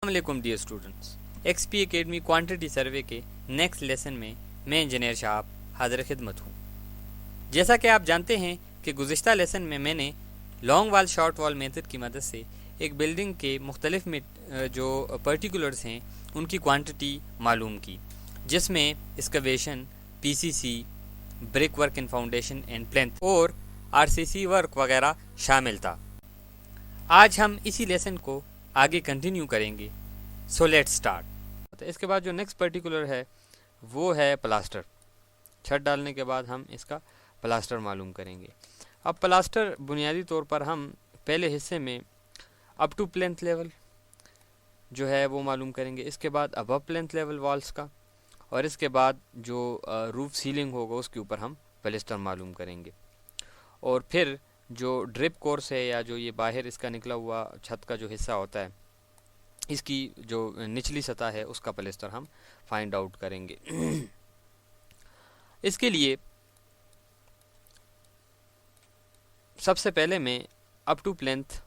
अस्सलामुअलैकुम dear students, XP academy quantity survey के next lesson में मैं इंजीनियर शाह हाजिर खिदमत हूँ। जैसा कि आप जानते हैं कि गुज़िश्ता लेसन में मैंने long wall short wall method की मदद से एक बिल्डिंग के मुख्तलिफ जो पर्टिकुलर्स हैं उनकी क्वांटिटी मालूम की, जिसमें excavation, PCC, brick work in foundation and plinth और आरसीसी वर्क वगैरह शामिल था। आज हम इसी लेसन को आगे कंटिन्यू करेंगे। So let's start. तो इसके बाद जो नेक्स्ट पर्टिकुलर है वो है प्लास्टर। छत डालने के बाद हम इसका प्लास्टर मालूम करेंगे। अब प्लास्टर बुनियादी तौर पर हम पहले हिस्से में अप टू प्लेंथ लेवल जो है वो मालूम करेंगे, इसके बाद अबव प्लेंथ लेवल वॉल्स का, और इसके बाद जो रूफ सीलिंग होगा उसके ऊपर हम प्लास्टर मालूम करेंगे। और फिर जो ड्रिप कोर्स है या जो ये बाहर इसका निकला हुआ छत का जो हिस्सा होता है, इसकी जो निचली सतह है उसका प्लास्टर हम फाइंड आउट करेंगे। इसके लिए सबसे पहले मैं अप टू प्लेंथ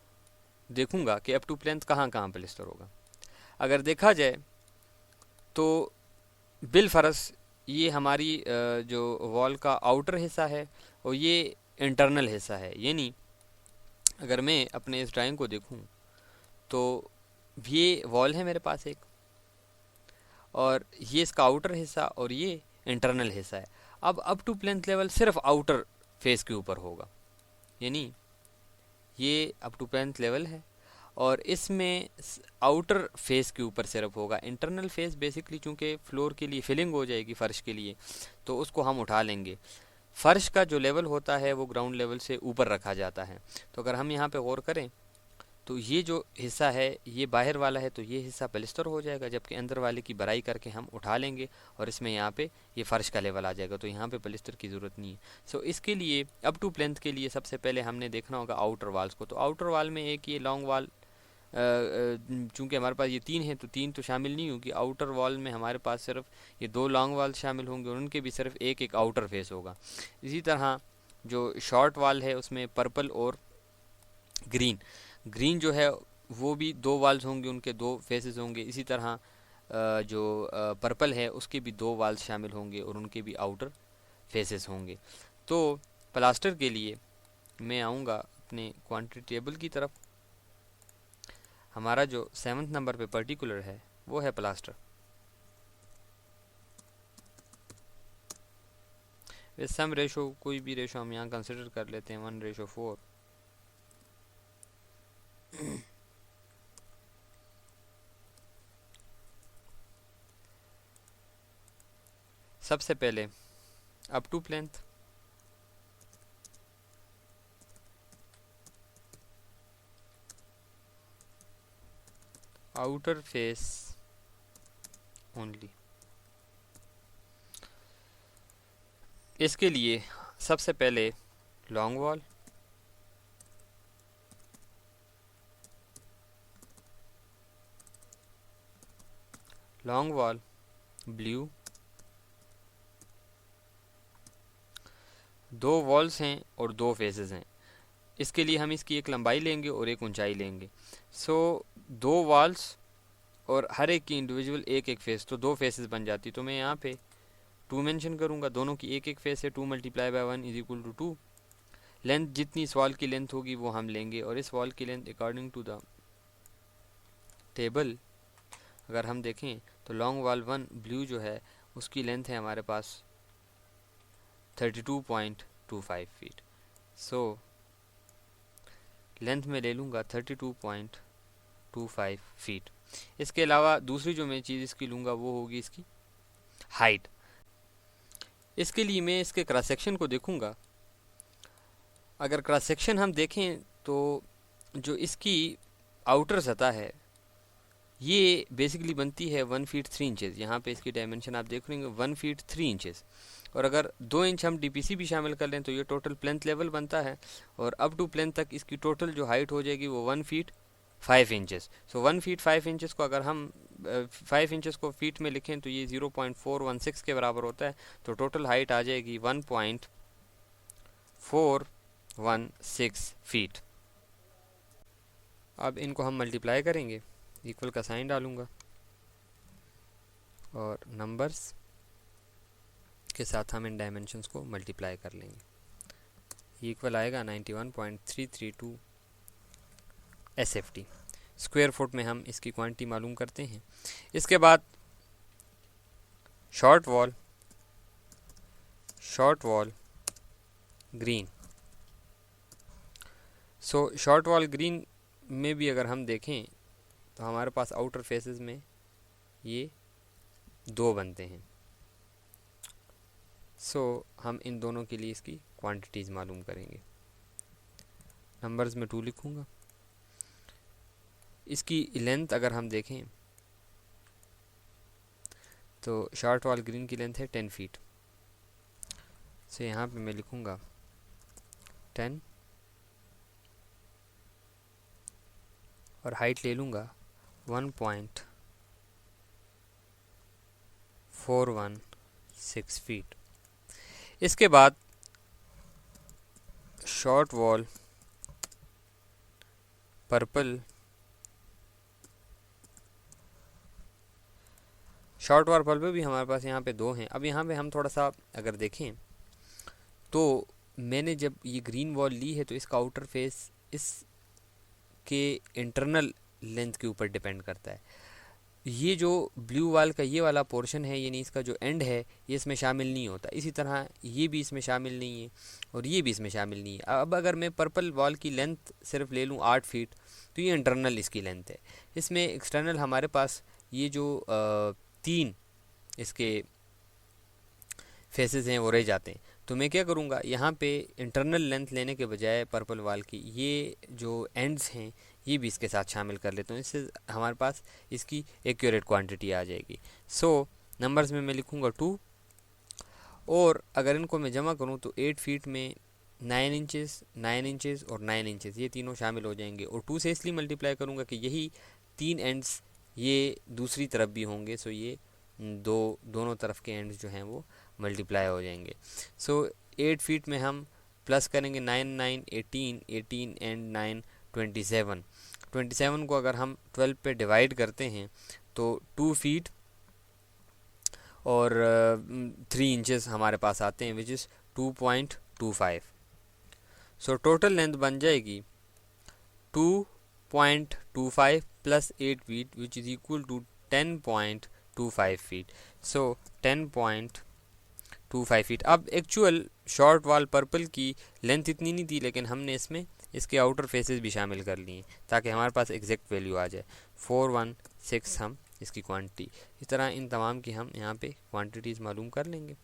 देखूंगा कि अप टू प्लेंथ कहाँ कहाँ प्लास्टर होगा। अगर देखा जाए तो बिल फरस ये हमारी जो वॉल का आउटर हिस्सा है और ये इंटरनल हिस्सा है। यानी अगर मैं अपने इस ड्राइंग को देखूं तो ये वॉल है मेरे पास एक, और ये इसका आउटर हिस्सा और ये इंटरनल हिस्सा है। अब अप टू प्लेंथ लेवल सिर्फ आउटर फेस के ऊपर होगा, यानी ये अप टू प्लेंथ लेवल है और इसमें आउटर फेस के ऊपर सिर्फ होगा। इंटरनल फेस बेसिकली चूँकि फ्लोर के लिए फिलिंग हो जाएगी फर्श के लिए, तो उसको हम उठा लेंगे। फर्श का जो लेवल होता है वो ग्राउंड लेवल से ऊपर रखा जाता है। तो अगर हम यहाँ पे गौर करें तो ये जो हिस्सा है ये बाहर वाला है, तो ये हिस्सा प्लास्टर हो जाएगा, जबकि अंदर वाले की भराई करके हम उठा लेंगे और इसमें यहाँ पे ये फर्श का लेवल आ जाएगा, तो यहाँ पे प्लास्टर की ज़रूरत नहीं है। सो इसके लिए अप टू प्लेंथ के लिए सबसे पहले हमने देखना होगा आउटर वाल्स को। तो आउटर वाल में एक ये लॉन्ग वाल, चूँकि हमारे पास ये तीन है तो तीन तो शामिल नहीं होगी। आउटर वॉल में हमारे पास सिर्फ ये दो लॉन्ग वाल शामिल होंगे और उनके भी सिर्फ एक एक आउटर फेस होगा। इसी तरह जो शॉर्ट वाल है उसमें पर्पल और ग्रीन जो है वो भी दो वाल्स होंगे, उनके दो फेसेस होंगे। इसी तरह जो पर्पल है उसके भी दो वाल्स शामिल होंगे और उनके भी आउटर फेसेस होंगे। तो प्लास्टर के लिए मैं आऊँगा अपने क्वांटिटी टेबल की तरफ। हमारा जो 7th नंबर पे पर्टिकुलर है वो है प्लास्टर। सम रेशो, कोई भी रेशो हम यहाँ कंसिडर कर लेते हैं 1:4। सबसे पहले up to plinth, outer face only. इसके लिए सबसे पहले लॉन्ग वॉल, ब्लू, दो वॉल्स हैं और दो फेसेस हैं। इसके लिए हम इसकी एक लंबाई लेंगे और एक ऊंचाई लेंगे। सो दो वॉल्स और हर एक की इंडिविजुअल एक एक फेस, तो दो फेसेस बन जाती। तो मैं यहाँ पे 2 मेंशन करूँगा, दोनों की एक एक फेस है। 2 × 1 = 2। लेंथ जितनी इस वॉल की लेंथ होगी वो हम लेंगे, और इस वॉल की length according to the table अगर हम देखें तो लॉन्ग वॉल 1 ब्लू जो है उसकी लेंथ है हमारे पास 32.25 फीट। सो लेंथ में ले लूँगा 32.25 फीट। इसके अलावा दूसरी जो मैं चीज़ इसकी लूँगा वो होगी इसकी हाइट। इसके लिए मैं इसके क्रॉस सेक्शन को देखूँगा। अगर क्रॉस सेक्शन हम देखें तो जो इसकी आउटर सतह है ये बेसिकली बनती है 1 फीट 3 इंचेस। यहाँ पे इसकी डायमेंशन आप देख लेंगे 1 फीट 3 इंचेस, और अगर 2 इंच हम डीपीसी भी शामिल कर लें तो ये टोटल प्लेंथ लेवल बनता है, और अप टू प्लेंथ तक इसकी टोटल जो हाइट हो जाएगी वो 1 फीट 5 इंचेस। सो 1 फीट 5 इंचेस को अगर हम 5 इंचेस को फीट में लिखें तो ये 0.416 के बराबर होता है, तो टोटल हाइट आ जाएगी 1.416 फीट। अब इनको हम मल्टीप्लाई करेंगे इक्वल का साइन डालूंगा और नंबर्स के साथ हम इन डायमेंशंस को मल्टीप्लाई कर लेंगे। इक्वल आएगा 91.332 SFT। स्क्वायर फुट में हम इसकी क्वांटिटी मालूम करते हैं। इसके बाद short wall green. So short wall green में भी अगर हम देखें तो हमारे पास आउटर फेसेस में ये 2 बनते हैं। सो हम इन दोनों के लिए इसकी क्वांटिटीज़ मालूम करेंगे। नंबर्स में 2 लिखूँगा। इसकी लेंथ अगर हम देखें तो शॉर्ट वॉल ग्रीन की लेंथ है 10 फीट। सो यहाँ पे मैं लिखूँगा 10 और हाइट ले लूँगा 1.416 फीट। इसके बाद शॉर्ट वॉल पर्पल भी हमारे पास यहाँ पे 2 हैं। अब यहाँ पे हम थोड़ा सा अगर देखें तो मैंने जब ये ग्रीन वॉल ली है तो इसका आउटर फेस इसके इंटरनल लेंथ के ऊपर डिपेंड करता है। ये जो ब्लू वॉल का ये वाला पोर्शन है यानी इसका जो एंड है ये इसमें शामिल नहीं होता। इसी तरह ये भी इसमें शामिल नहीं है और ये भी इसमें शामिल नहीं है। अब अगर मैं पर्पल वॉल की लेंथ सिर्फ ले लूँ 8 फीट तो ये इंटरनल इसकी लेंथ है। इसमें एक्सटर्नल हमारे पास ये जो 3 इसके फेसेस हैं वो रह जाते हैं। तो मैं क्या करूँगा, यहाँ पे इंटरनल लेंथ लेने के बजाय पर्पल वॉल की ये जो एंड्स हैं ये भी इसके साथ शामिल कर लेता हूँ। इससे हमारे पास इसकी एक्यूरेट क्वांटिटी आ जाएगी। सो नंबर्स में मैं लिखूँगा 2 और अगर इनको मैं जमा करूँ तो 8 फीट में 9 इंचेस, 9 इंचेस और 9 इंचेस ये तीनों शामिल हो जाएंगे। और 2 से इसलिए मल्टीप्लाई करूँगा कि यही 3 एंड्स ये दूसरी तरफ भी होंगे। सो ये दोनों तरफ के एंड्स जो हैं वो मल्टीप्लाई हो जाएंगे। सो 8 फीट में हम प्लस करेंगे 9 9 18 18 एंड 9 27। 27 को अगर हम 12 पे डिवाइड करते हैं तो 2 फीट और 3 इंचेस हमारे पास आते हैं which is 2.25। So total length बन जाएगी 2.25 plus 8 feet which is equal to 10.25 feet. So 10.25 feet. अब एक्चुअल शॉर्ट वॉल पर्पल की लेंथ इतनी नहीं थी लेकिन हमने इसमें इसके आउटर फेसेस भी शामिल कर लिए ताकि हमारे पास एग्जैक्ट वैल्यू आ जाए 416 हम इसकी क्वांटिटी। इस तरह इन तमाम की हम यहाँ पे क्वांटिटीज़ मालूम कर लेंगे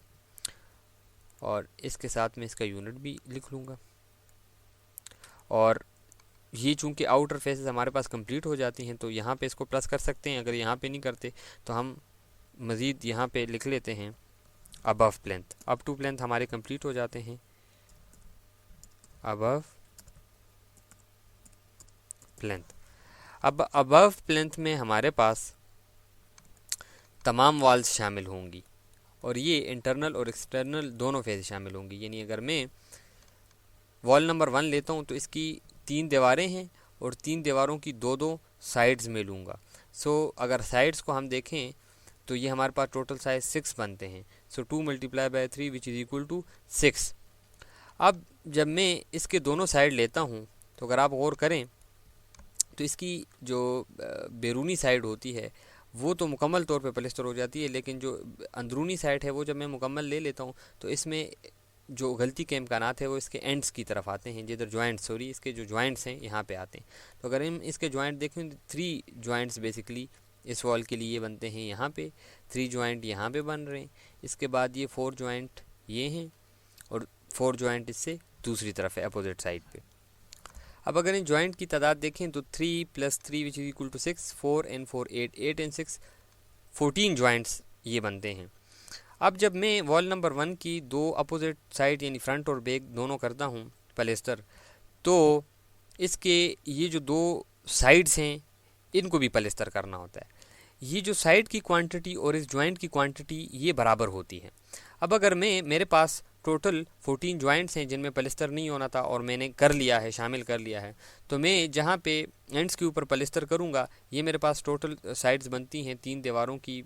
और इसके साथ में इसका यूनिट भी लिख लूँगा। और ये चूँकि आउटर फेसेस हमारे पास कंप्लीट हो जाती हैं तो यहाँ पे इसको प्लस कर सकते हैं। अगर यहाँ पे नहीं करते तो हम मज़ीद यहाँ पे लिख लेते हैं above plinth. Up to plinth हमारे कंप्लीट हो जाते हैं। Above plinth. अब अबव प्लेंथ में हमारे पास तमाम वॉल्स शामिल होंगी और ये इंटरनल और एक्सटर्नल दोनों फेस शामिल होंगी। यानी अगर मैं वॉल नंबर 1 लेता हूँ तो इसकी 3 दीवारें हैं और 3 दीवारों की 2-2 साइड्स में लूँगा। सो अगर साइड्स को हम देखें तो ये हमारे पास टोटल साइज 6 बनते हैं। सो 2 × 3 विच इज़ इक्वल टू 6। अब जब मैं इसके दोनों साइड लेता हूँ तो अगर आप गौर करें तो इसकी जो बैरूनी साइड होती है वो तो मुकम्मल तौर पे प्लास्टर हो जाती है, लेकिन जो अंदरूनी साइड है वो जब मैं मुकम्मल ले लेता हूँ तो इसमें जो गलती के इम्कानात है वो इसके एंड्स की तरफ आते हैं, जिधर जॉइंट इसके जो जॉइंट्स हैं यहाँ पे आते हैं। तो अगर हम इसके जॉइंट देखें तो 3 जॉइंट्स बेसिकली इस वॉल के लिए बनते हैं। यहाँ पे 3 जॉइंट यहाँ पे बन रहे हैं। इसके बाद ये 4 जॉइंट ये हैं और 4 जॉइंट इससे दूसरी तरफ है अपोजिट साइड पे। अब अगर इन जॉइंट की तादाद देखें तो 3 + 3 which is equal to 6, 4 and 4 8, 8 and 6 14 joints ये बनते हैं। अब जब मैं वॉल नंबर 1 की 2 अपोजिट साइड यानी फ्रंट और बैक दोनों करता हूँ प्लास्टर, तो इसके ये जो 2 साइड्स हैं इनको भी प्लास्टर करना होता है। ये जो साइड की क्वांटिटी और इस जॉइंट की क्वांटिटी ये बराबर होती है। अब अगर मेरे पास टोटल 14 जॉइंट्स हैं जिनमें पलिस्तर नहीं होना था और मैंने कर लिया है, शामिल कर लिया है। तो मैं जहाँ पे एंड्स के ऊपर पलिस्तर करूँगा, ये मेरे पास टोटल साइड्स बनती हैं 3 दीवारों की,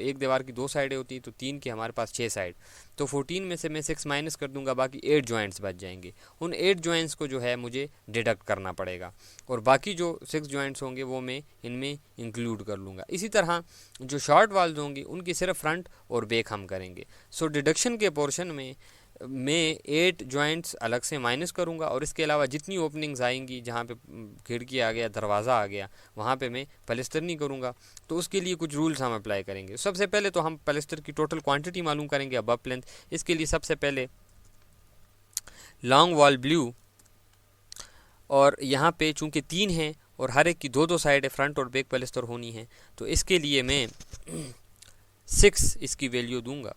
एक दीवार की 2 साइडें होती हैं, तो 3 की हमारे पास 6 साइड। तो 14 में से मैं 6 माइनस कर दूंगा, बाकी 8 जॉइंट्स बच जाएंगे। उन 8 जॉइंट्स को जो है मुझे डिडक्ट करना पड़ेगा और बाकी जो 6 जॉइंट्स होंगे वो मैं इनमें इंक्लूड कर लूँगा। इसी तरह जो शॉर्ट वाल्स होंगी उनकी सिर्फ फ्रंट और बैक हम करेंगे। सो डिडक्शन के पोर्शन में मैं 8 जॉइंट्स अलग से माइनस करूंगा और इसके अलावा जितनी ओपनिंग्स आएंगी, जहाँ पे खिड़की आ गया, दरवाज़ा आ गया, वहाँ पे मैं पलिस्तर नहीं करूंगा। तो उसके लिए कुछ रूल्स हम अप्लाई करेंगे। सबसे पहले तो हम पलिस्तर की टोटल क्वांटिटी मालूम करेंगे अबव प्लिंथ। इसके लिए सबसे पहले लॉन्ग वॉल ब्लू, और यहाँ पे चूँकि 3 हैं और हर एक की 2-2 साइड है, फ्रंट और बैक पलिस्तर होनी है, तो इसके लिए मैं 6 इसकी वैल्यू दूंगा।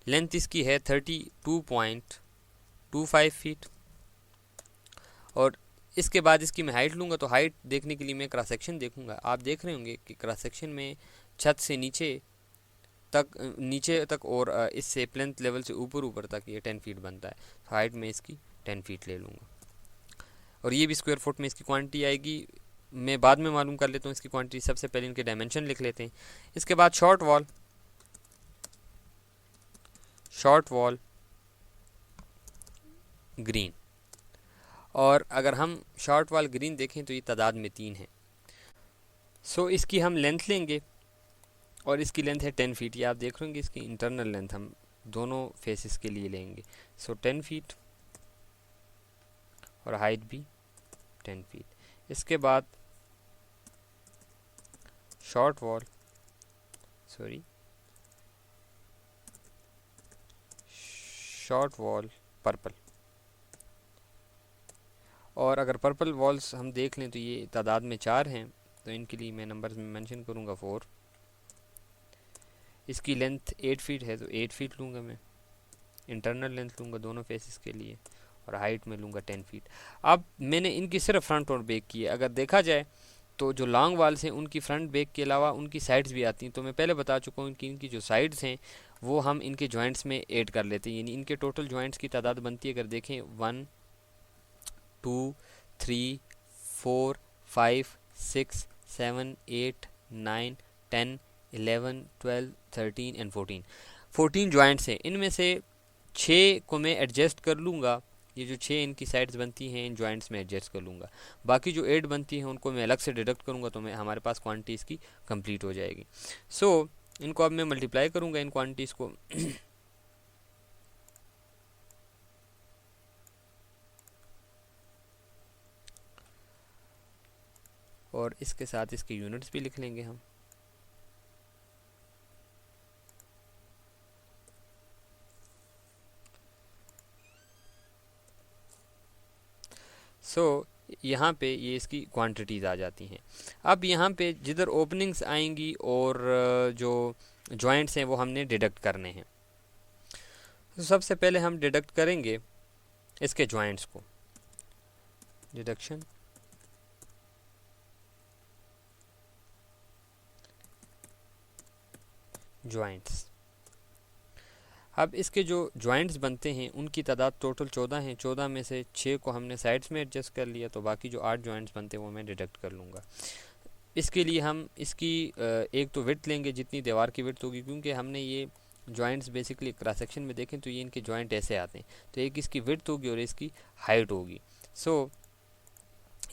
लेंथ इसकी है 32.25 फीट। और इसके बाद इसकी मैं हाइट लूँगा, तो हाइट देखने के लिए मैं क्रॉस सेक्शन देखूँगा। आप देख रहे होंगे कि क्रॉस सेक्शन में छत से नीचे तक और इससे प्लिंथ लेवल से ऊपर तक ये 10 फीट बनता है। तो हाइट में इसकी 10 फीट ले लूँगा और ये भी स्क्वायर फुट में इसकी क्वांटिटी आएगी। मैं बाद में मालूम कर लेता हूँ इसकी क्वांटिटी, सबसे पहले इनके डायमेंशन लिख लेते हैं। इसके बाद शॉर्ट वॉल ग्रीन, और अगर हम शॉर्ट वॉल ग्रीन देखें तो ये तादाद में 3 है। सो इसकी हम लेंथ लेंगे और इसकी लेंथ है 10 फीट। ये आप देख रहे होंगे इसकी इंटरनल लेंथ हम दोनों फेसेस के लिए लेंगे। सो 10 फीट और हाइट भी 10 फीट। इसके बाद शॉर्ट वॉल पर्पल, और अगर पर्पल वॉल्स हम देख लें तो ये तादाद में 4 हैं, तो इनके लिए मैं नंबर्स में मेंशन करूँगा 4। इसकी लेंथ 8 फीट है तो 8 फीट लूँगा मैं, इंटरनल लेंथ लूँगा दोनों फेसेस के लिए, और हाइट में लूँगा 10 फीट। अब मैंने इनकी सिर्फ फ्रंट और बैक की है। अगर देखा जाए तो जो लॉन्ग वाल्स हैं उनकी फ्रंट बैक के अलावा उनकी साइड्स भी आती हैं। तो मैं पहले बता चुका हूँ कि इनकी जो साइड्स हैं वो हम इनके जॉइंट्स में ऐड कर लेते हैं, यानी इनके टोटल जॉइंट्स की तादाद बनती है, अगर देखें 1 2 3 4 5 6 7 8 9 10 11 12 13 एंड 14 जॉइंट्स हैं। इनमें से 6 को मैं एडजस्ट कर लूँगा, ये जो 6 इनकी साइड्स बनती हैं इन जॉइंट्स में एडजस्ट कर लूँगा। बाकी जो 8 बनती हैं उनको मैं अलग से डिडक्ट करूँगा, तो मैं हमारे पास क्वांटिटी इसकी कंप्लीट हो जाएगी। सो इनको अब मैं मल्टीप्लाई करूँगा इन क्वांटिटीज़ को। और इसके साथ इसके यूनिट्स भी लिख लेंगे हम। सो यहाँ पे ये इसकी क्वांटिटीज़ आ जाती हैं। अब यहाँ पे जिधर ओपनिंग्स आएंगी और जो जॉइंट्स हैं वो हमने डिडक्ट करने हैं। तो सबसे पहले हम डिडक्ट करेंगे इसके जॉइंट्स को। Deduction joints. अब इसके जो जॉइंट्स बनते हैं उनकी तादाद टोटल 14 हैं। 14 में से 6 को हमने साइड्स में एडजस्ट कर लिया, तो बाकी जो 8 जॉइंट्स बनते हैं वो मैं डिडक्ट कर लूँगा। इसके लिए हम इसकी एक तो विड्थ लेंगे जितनी दीवार की विड्थ होगी, क्योंकि हमने ये जॉइंट्स बेसिकली क्रॉस सेक्शन में देखें तो ये इनके जॉइंट ऐसे आते हैं, तो एक इसकी विड्थ होगी और इसकी हाइट होगी। सो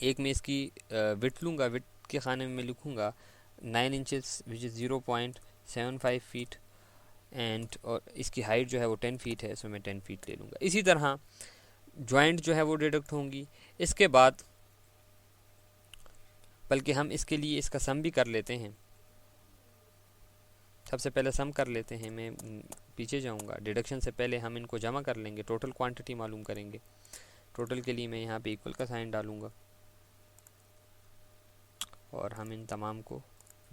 एक मैं इसकी विड्थ लूँगा, विड्थ के खाने में मैं लिखूँगा 9 inches which is 0.75 feet, and और इसकी हाइट जो है वो 10 फीट है, सो मैं 10 फीट ले लूँगा। इसी तरह जॉइंट जो है वो डिडक्ट होंगी। इसके बाद बल्कि हम इसके लिए इसका सम भी कर लेते हैं। सबसे पहले सम कर लेते हैं, मैं पीछे जाऊंगा। डिडक्शन से पहले हम इनको जमा कर लेंगे, टोटल क्वांटिटी मालूम करेंगे। टोटल के लिए मैं यहाँ पे इक्वल का साइन डालूंगा और हम इन तमाम को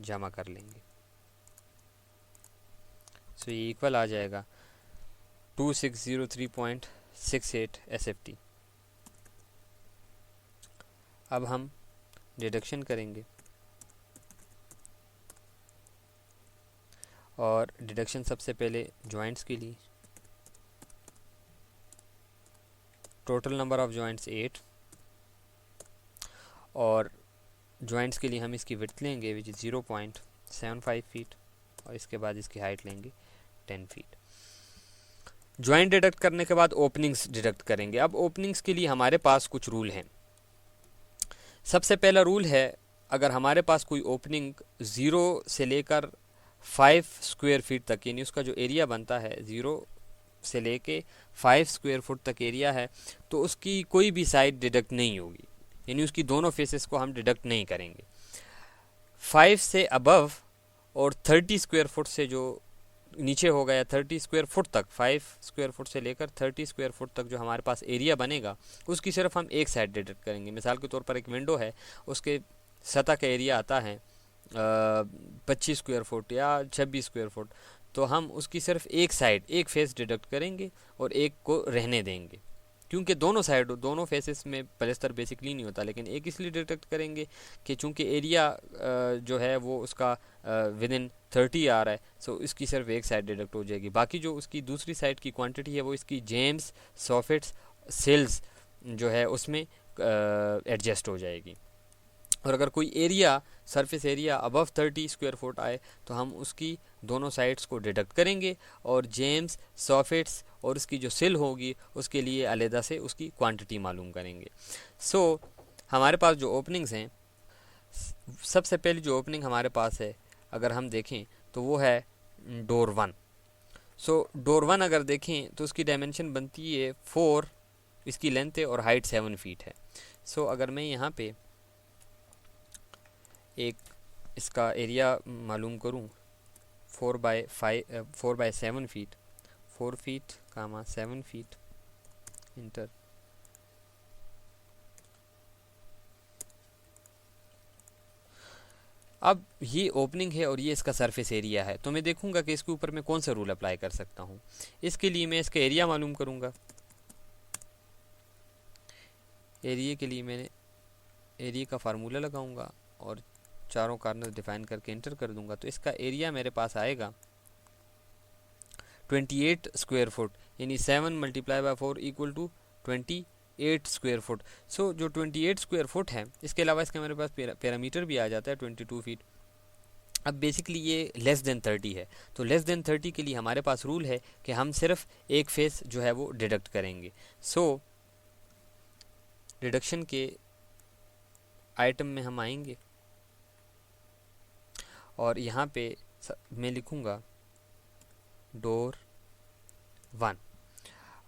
जमा कर लेंगे। सो ये इक्वल आ जाएगा 2603.68 SFT। अब हम डिडक्शन करेंगे और डिडक्शन सबसे पहले जॉइंट्स के लिए टोटल नंबर ऑफ जॉइंट्स 8, और जॉइंट्स के लिए हम इसकी विड्थ लेंगे विच इज़ 0.75 फीट, और इसके बाद इसकी हाइट लेंगे 10 फीट। जॉइंट डिडक्ट करने के बाद ओपनिंग्स डिडक्ट करेंगे। अब ओपनिंग्स के लिए हमारे पास कुछ रूल हैं। सबसे पहला रूल है, अगर हमारे पास कोई ओपनिंग 0 से लेकर 5 स्क्वायर फीट तक, यानी उसका जो एरिया बनता है 0 से लेके 5 स्क्वायर फुट तक एरिया है, तो उसकी कोई भी साइड डिडक्ट नहीं होगी, यानी उसकी दोनों फेसेस को हम डिडक्ट नहीं करेंगे। 5 से अबव और 30 स्क्वायर फुट से जो नीचे हो गया 30 स्क्वायर फुट तक, 5 स्क्वायर फुट से लेकर 30 स्क्वायर फुट तक जो हमारे पास एरिया बनेगा, उसकी सिर्फ हम एक साइड डिडक्ट करेंगे। मिसाल के तौर पर एक विंडो है, उसके सतह का एरिया आता है 25 स्क्वायर फुट या 26 स्क्वायर फुट, तो हम उसकी सिर्फ एक साइड, एक फेस डिडक्ट करेंगे और एक को रहने देंगे, क्योंकि दोनों साइड, दोनों फेसेस में पलस्तर बेसिकली नहीं होता, लेकिन एक इसलिए डिडक्ट करेंगे कि चूंकि एरिया जो है वो उसका विद इन 30 आ रहा है, सो इसकी सिर्फ एक साइड डिडक्ट हो जाएगी। बाकी जो उसकी दूसरी साइड की क्वांटिटी है वो इसकी जेम्स, सॉफिट्स, सेल्स जो है उसमें एडजस्ट हो जाएगी। और अगर कोई area, surface area above 30 square foot आए, तो हम उसकी दोनों साइड्स को डिडक्ट करेंगे और जेम्स, सॉफिट्स और उसकी जो सिल होगी उसके लिए अलहदा से उसकी क्वांटिटी मालूम करेंगे। सो हमारे पास जो ओपनिंग्स हैं, सबसे पहली जो ओपनिंग हमारे पास है अगर हम देखें तो वो है डोर 1। सो डोर 1 अगर देखें तो उसकी डायमेंशन बनती है 4, इसकी लेंथ है, और हाइट 7 फीट है। सो अगर मैं यहाँ पे एक इसका एरिया मालूम करूँ 4 बाय 7 फीट, 4 फीट कामा 7 फीट इंटर, अब ये ओपनिंग है और ये इसका सरफेस एरिया है, तो मैं देखूंगा कि इसके ऊपर मैं कौन सा रूल अप्लाई कर सकता हूँ। इसके लिए मैं इसका एरिया मालूम करूंगा। एरिया के लिए मैंने एरिया का फार्मूला लगाऊंगा और चारों कॉर्नर डिफाइन करके इंटर कर दूंगा, तो इसका एरिया मेरे पास आएगा 28 स्क्वायर फुट, यानी 7 multiply by 4 equal to 28 square foot. So जो 28 स्क्वायर फुट है, इसके अलावा इसका मेरे पास पैरामीटर भी आ जाता है 22 फीट। अब बेसिकली ये लेस देन 30 है, तो लेस देन 30 के लिए हमारे पास रूल है कि हम सिर्फ एक फेस जो है वो डिडक्ट करेंगे। सो डिडक्शन के आइटम में हम आएंगे और यहाँ पे मैं लिखूँगा डोर 1।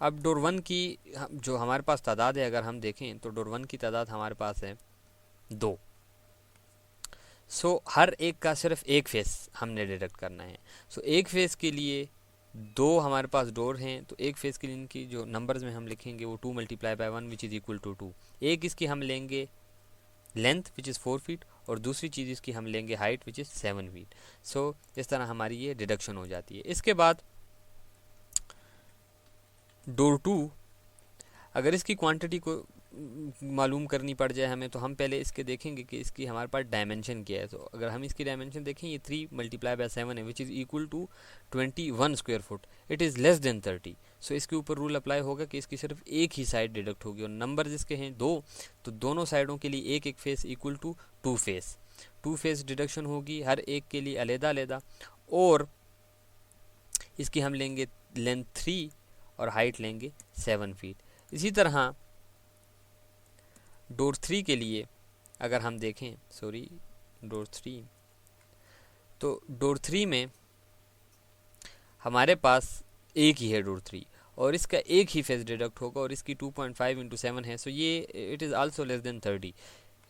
अब डोर 1 की जो हमारे पास तादाद है अगर हम देखें तो डोर 1 की तादाद हमारे पास है 2। सो हर एक का सिर्फ एक फेस हमने डिडक्ट करना है। सो एक फेस के लिए 2 हमारे पास डोर हैं, तो एक फेस के लिए इनकी जो नंबर्स में हम लिखेंगे वो 2 multiply by 1 which is equal to 2। एक इसकी हम लेंगे लेंथ विच इज़ 4 फीट और दूसरी चीज़ इसकी हम लेंगे हाइट विच इज़ 7 फीट। सो इस तरह हमारी ये डिडक्शन हो जाती है। इसके बाद डोर 2, अगर इसकी क्वांटिटी को मालूम करनी पड़ जाए हमें, तो हम पहले इसके देखेंगे कि इसकी हमारे पास डायमेंशन क्या है। तो अगर हम इसकी डायमेंशन देखें, ये 3 मल्टीप्लाई बाय 7 है which is equal to 21 square foot, it is less than 30। So इसके ऊपर रूल अप्लाई होगा कि इसकी सिर्फ एक ही साइड डिडक्ट होगी, और नंबर जिसके हैं 2, तो दोनों साइडों के लिए एक एक face equal to 2 face, 2 face deduction होगी हर एक के लिए अलहदा अलहदा। और इसकी हम लेंगे लेंथ 3 और हाइट लेंगे 7 फीट। इसी तरह डोर 3 के लिए अगर हम देखें, डोर 3, तो डोर 3 में हमारे पास एक ही है डोर 3 और इसका एक ही फेस डिडक्ट होगा और इसकी 2.5 इंटू 7 है। सो ये it is also less than 30,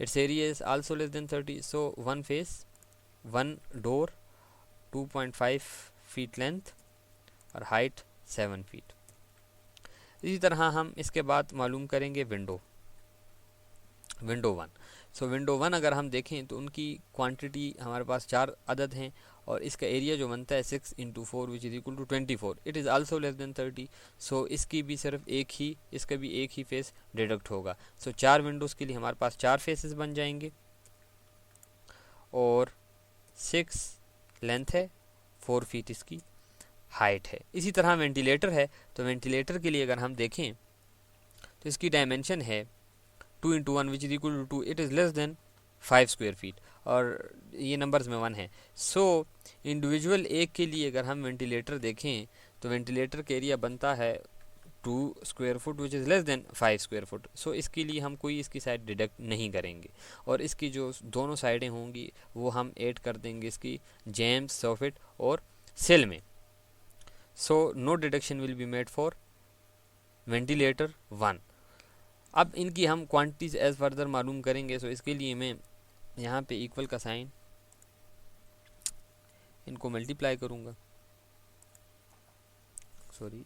it's area is also less than 30। So 1 face 1 door 2.5 feet length और हाइट 7 फीट। इसी तरह हम इसके बाद मालूम करेंगे विंडो 1। सो विंडो 1 अगर हम देखें तो उनकी क्वांटिटी हमारे पास 4 अदद हैं और इसका एरिया जो बनता है 6 into 4 which is equal to 24, it is also less than 30। So इसकी भी सिर्फ इसका भी एक ही फेस डिडक्ट होगा। सो 4 विंडोज़ के लिए हमारे पास 4 फेसेस बन जाएंगे और 6 लेंथ है, 4 फीट इसकी हाइट है। इसी तरह वेंटिलेटर है, तो वेंटिलेटर के लिए अगर हम देखें तो इसकी डायमेंशन है 2 into one which is equal to 2, it is less than 5 square feet, और ये नंबर्स में 1 है। सो इंडिविजुअल एक के लिए अगर हम वेंटिलेटर देखें तो वेंटिलेटर का एरिया बनता है 2 square foot which is less than 5 square foot. So इसके लिए हम कोई इसकी साइड डिडक्ट नहीं करेंगे, और इसकी जो दोनों साइडें होंगी वो हम ऐड कर देंगे इसकी जेम्स, सॉफिट और सेल में। So no deduction will be made for ventilator 1। अब इनकी हम क्वांटिटीज एज फर्दर मालूम करेंगे। सो इसके लिए मैं यहाँ पे इक्वल का साइन, इनको मल्टीप्लाई करूँगा, सॉरी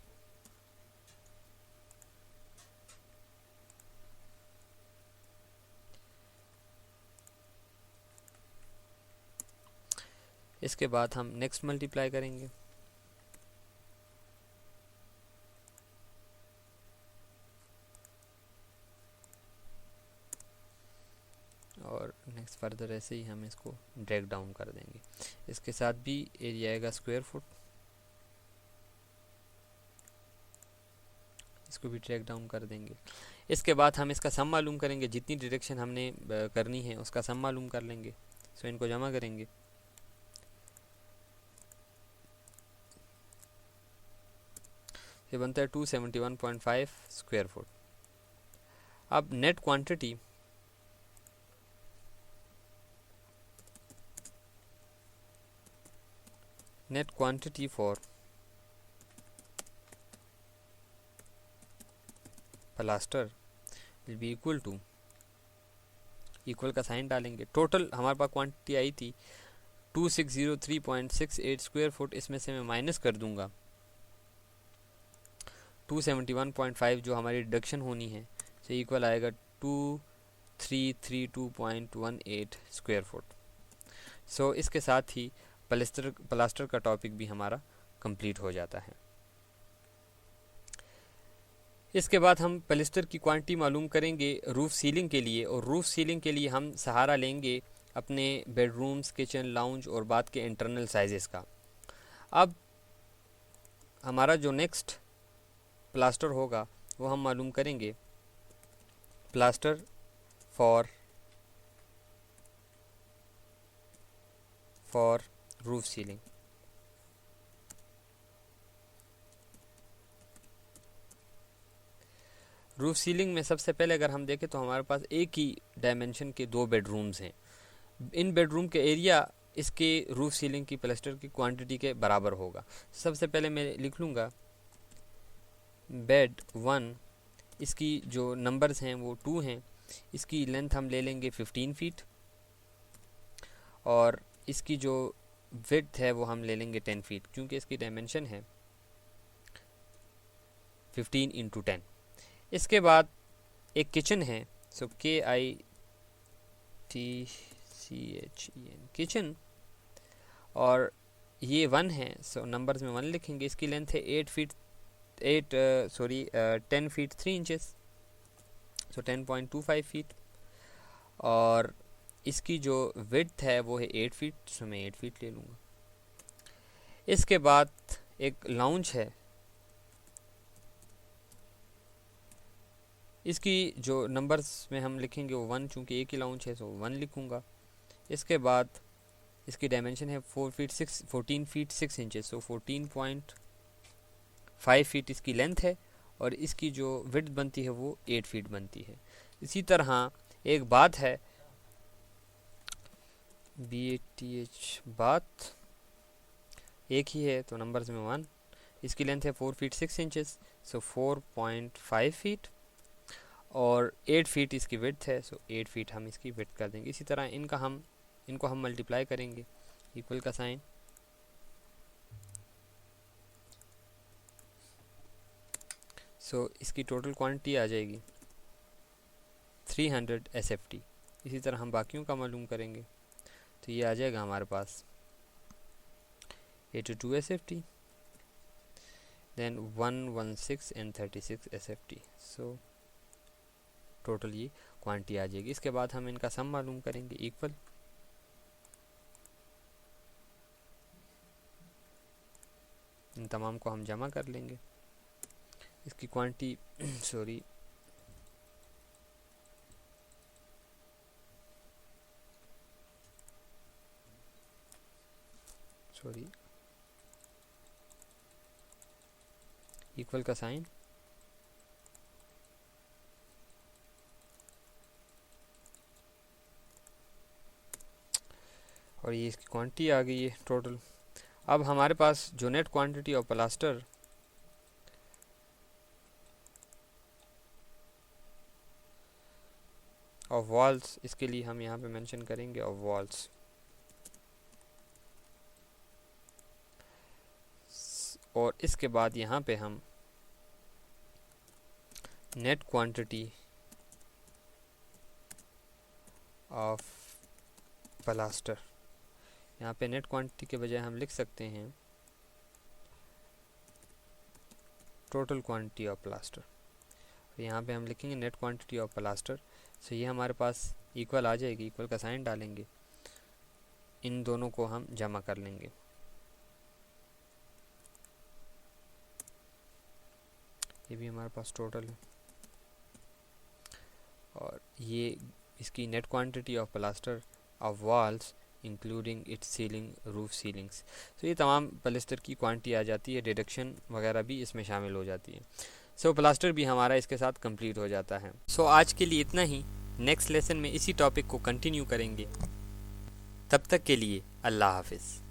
इसके बाद हम नेक्स्ट मल्टीप्लाई करेंगे, और नेक्स्ट फर्दर ऐसे ही हम इसको ड्रैग डाउन कर देंगे। इसके साथ भी एरिया आएगा स्क्वायर फुट, इसको भी ड्रैग डाउन कर देंगे। इसके बाद हम इसका सम मालूम करेंगे, जितनी डायरेक्शन हमने करनी है उसका सम मालूम कर लेंगे। सो इनको जमा करेंगे, ये बनता है 271.5 स्क्वायर फुट। अब net quantity for plaster will be equal to, equal का साइन डालेंगे। टोटल हमारे पास क्वांटिटी आई थी 2603.68 स्क्वायर फुट, इसमें से मैं माइनस कर दूंगा 271.5 जो हमारी डिडक्शन होनी है, से इक्वल आएगा 2332.18 स्क्वायर फुट। सो इसके साथ ही प्लास्टर का टॉपिक भी हमारा कंप्लीट हो जाता है। इसके बाद हम प्लास्टर की क्वांटिटी मालूम करेंगे रूफ सीलिंग के लिए, और रूफ सीलिंग के लिए हम सहारा लेंगे अपने बेडरूम्स, किचन, लाउंज और बाथ के इंटरनल साइजेस का। अब हमारा जो नेक्स्ट प्लास्टर होगा वो हम मालूम करेंगे plaster for roof ceiling. Roof ceiling में सबसे पहले अगर हम देखें तो हमारे पास एक ही डायमेंशन के 2 बेडरूम्स हैं। इन बेडरूम के एरिया इसके रूफ सीलिंग की प्लास्टर की क्वांटिटी के बराबर होगा। सबसे पहले मैं लिख लूँगा बेड 1, इसकी जो नंबर्स हैं वो 2 हैं, इसकी लेंथ हम ले लेंगे 15 फीट, और इसकी जो विड्थ है वो हम ले लेंगे 10 फीट, क्योंकि इसकी डायमेंशन है 15 इंटू 10। इसके बाद एक किचन है, सो KITCHEN किचन, और ये 1 है, सो नंबर्स में 1 लिखेंगे। इसकी लेंथ है 10 फीट 3 इंचेस, सो 10.25 फीट, और इसकी जो विड्थ है वो है 8 फीट, सो मैं 8 फीट ले लूँगा। इसके बाद एक लाउंज है, इसकी जो नंबर्स में हम लिखेंगे वो 1, चूँकि एक ही लाउंज है सो 1 लिखूँगा। इसके बाद इसकी डायमेंशन है 14 फीट 6 इंचेस, सो 14.5 फीट इसकी लेंथ है, और इसकी जो विड्थ बनती है वो 8 फीट बनती है। इसी तरह एक बात है BATH बाथ, एक ही है तो नंबर्स में 1, इसकी लेंथ है 4 फीट 6 इंचेस, सो 4.5 फीट, और 8 फीट इसकी विड्थ है, सो 8 फीट हम इसकी विड्थ कर देंगे। इसी तरह इनको हम मल्टीप्लाई करेंगे, इक्वल का साइन, सो इसकी टोटल क्वांटिटी आ जाएगी 300 SFT। इसी तरह हम बाकियों का मालूम करेंगे तो ये आ जाएगा हमारे पास 82 SFT, then 116 and 36 SFT। So total ये क्वांटिटी आ जाएगी। इसके बाद हम इनका सम मालूम करेंगे, इक्वल, इन तमाम को हम जमा कर लेंगे। इसकी क्वांटिटी सॉरी, इक्वल का साइन, और ये इसकी क्वांटिटी आ गई है टोटल। अब हमारे पास जो net quantity of plaster of walls, इसके लिए हम यहाँ पे मेंशन करेंगे ऑफ वॉल्स, और इसके बाद यहाँ पे हम नेट क्वांटिटी ऑफ प्लास्टर, यहाँ पे नेट क्वांटिटी के बजाय हम लिख सकते हैं टोटल क्वांटिटी ऑफ प्लास्टर। यहाँ पे हम लिखेंगे नेट क्वांटिटी ऑफ प्लास्टर। सो ये हमारे पास इक्वल आ जाएगी, इक्वल का साइन डालेंगे, इन दोनों को हम जमा कर लेंगे। ये भी हमारे पास टोटल है, और ये इसकी net quantity of plaster of walls including it's ceiling, roof ceilings. तो ये तमाम प्लास्टर की क्वांटिटी आ जाती है, डिडक्शन वगैरह भी इसमें शामिल हो जाती है। सो प्लास्टर भी हमारा इसके साथ कंप्लीट हो जाता है। सो आज के लिए इतना ही, नेक्स्ट लेसन में इसी टॉपिक को कंटिन्यू करेंगे। तब तक के लिए अल्लाह हाफिज़।